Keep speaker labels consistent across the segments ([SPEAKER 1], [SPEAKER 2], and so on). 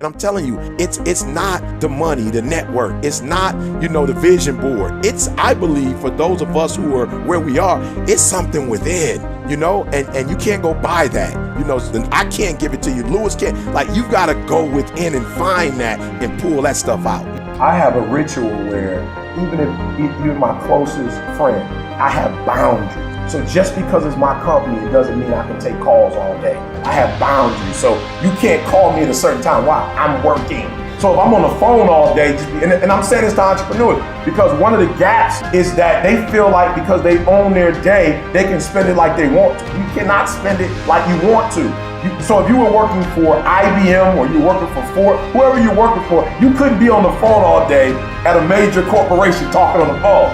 [SPEAKER 1] And I'm telling you, it's not the money, the network. It's not, the vision board. It's, I believe, for those of us who are where we are, it's something within, and you can't go buy that. I can't give it to you. Lewis can't. You've got to go within and find that and pull that stuff out.
[SPEAKER 2] I have a ritual where even if you're my closest friend, I have boundaries. So just because it's my company, it doesn't mean I can take calls all day. I have boundaries. So you can't call me at a certain time. Why? I'm working. So if I'm on the phone all day, and I'm saying this to entrepreneurs, because one of the gaps is that they feel like because they own their day, they can spend it like they want to. You cannot spend it like you want to. So if you were working for IBM or you're working for Ford, whoever you're working for, you couldn't be on the phone all day at a major corporation talking on the phone.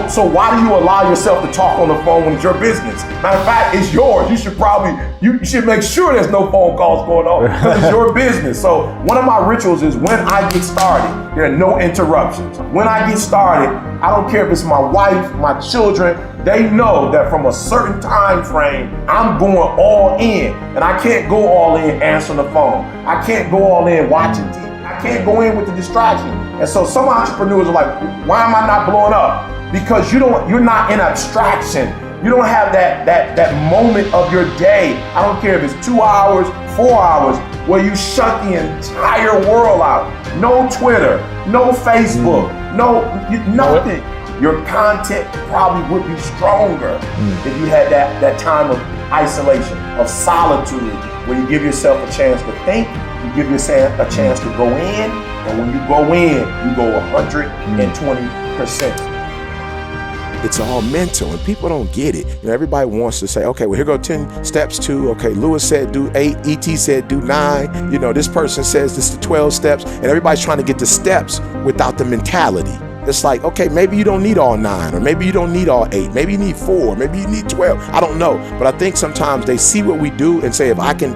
[SPEAKER 2] So why do you allow yourself to talk on the phone when it's your business? Matter of fact, it's yours. You should make sure there's no phone calls going on because it's your business. So one of my rituals is when I get started, there are no interruptions. When I get started, I don't care if it's my wife, my children, they know that from a certain time frame, I'm going all in. And I can't go all in answering the phone. I can't go all in watching TV. I can't go in with the distraction. And so some entrepreneurs are like, why am I not blowing up? Because you're not in abstraction. You don't have that moment of your day. I don't care if it's 2 hours, 4 hours, where you shut the entire world out. No Twitter, no Facebook, nothing. Your content probably would be stronger if you had that time of isolation, of solitude, where you give yourself a chance to think, you give yourself a chance to go in, and when you go in, you go 120%.
[SPEAKER 1] It's all mental, and people don't get it. Everybody wants to say, okay, well, here go 10 steps to, okay, Lewis said do 8, E.T. said do 9, this person says this is 12 steps, and everybody's trying to get the steps without the mentality. It's like, okay, maybe you don't need all 9, or maybe you don't need all 8, maybe you need 4, maybe you need 12. I don't know, but I think sometimes they see what we do and say, if I can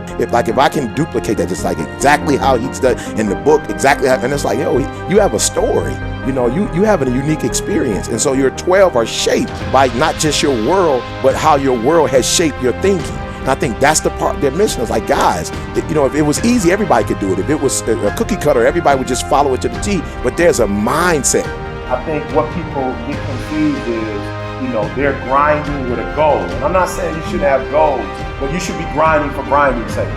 [SPEAKER 1] duplicate that, just like exactly how he's done in the book, exactly how, and it's like, you have a story. You have a unique experience, and so your 12 are shaped by not just your world, but how your world has shaped your thinking. And I think that's the part they're missing. It's like, guys, if it was easy, everybody could do it. If it was a cookie cutter, everybody would just follow it to the T. But there's a mindset.
[SPEAKER 2] I think what people get confused is, they're grinding with a goal. And I'm not saying you shouldn't have goals, but you should be grinding for grinding's sake.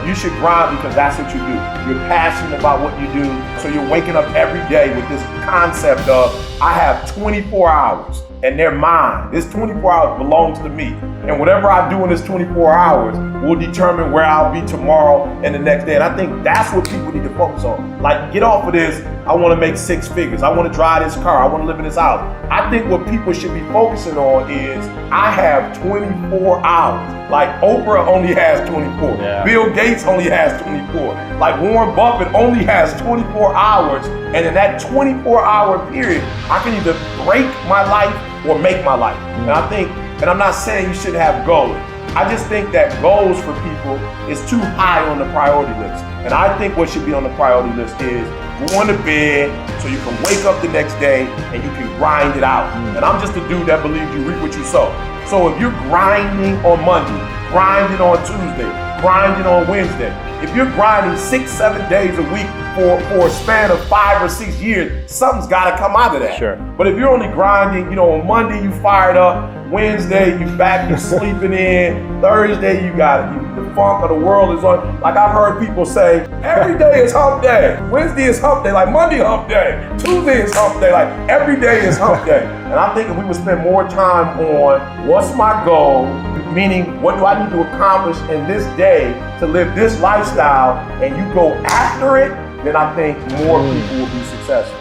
[SPEAKER 2] You should grind because that's what you do. You're passionate about what you do. So you're waking up every day with this concept of, I have 24 hours and they're mine. This 24 hours belongs to me. And whatever I do in this 24 hours will determine where I'll be tomorrow and the next day. And I think that's what people need to focus on. Like, get off of this, I want to make 6 figures. I want to drive this car. I want to live in this house. I think what people should be focusing on is, I have 24 hours. Like Oprah only has 24. Yeah. Bill Gates only has 24. Like Warren Buffett only has 24 hours. And in that 24-hour period, I can either break my life or make my life. And I think, and I'm not saying you shouldn't have goals. I just think that goals for people is too high on the priority list. And I think what should be on the priority list is going to bed so you can wake up the next day and you can grind it out. And I'm just a dude that believes you reap what you sow. So if you're grinding on Monday, grinding on Tuesday, grinding on Wednesday, if you're grinding 6-7 days a week for a span of 5 or 6 years, something's got to come out of that.
[SPEAKER 3] Sure.
[SPEAKER 2] But if you're only grinding, on Monday you fired up, Wednesday you back, you're sleeping in, Thursday you got the funk of the world is on. Like I've heard people say, every day is hump day. Wednesday is hump day, like Monday hump day. Tuesday is hump day, like every day is hump day. And I think if we would spend more time on what's my goal, meaning what do I need to accomplish in this day to live this lifestyle, and you go after it, then I think more people will be successful.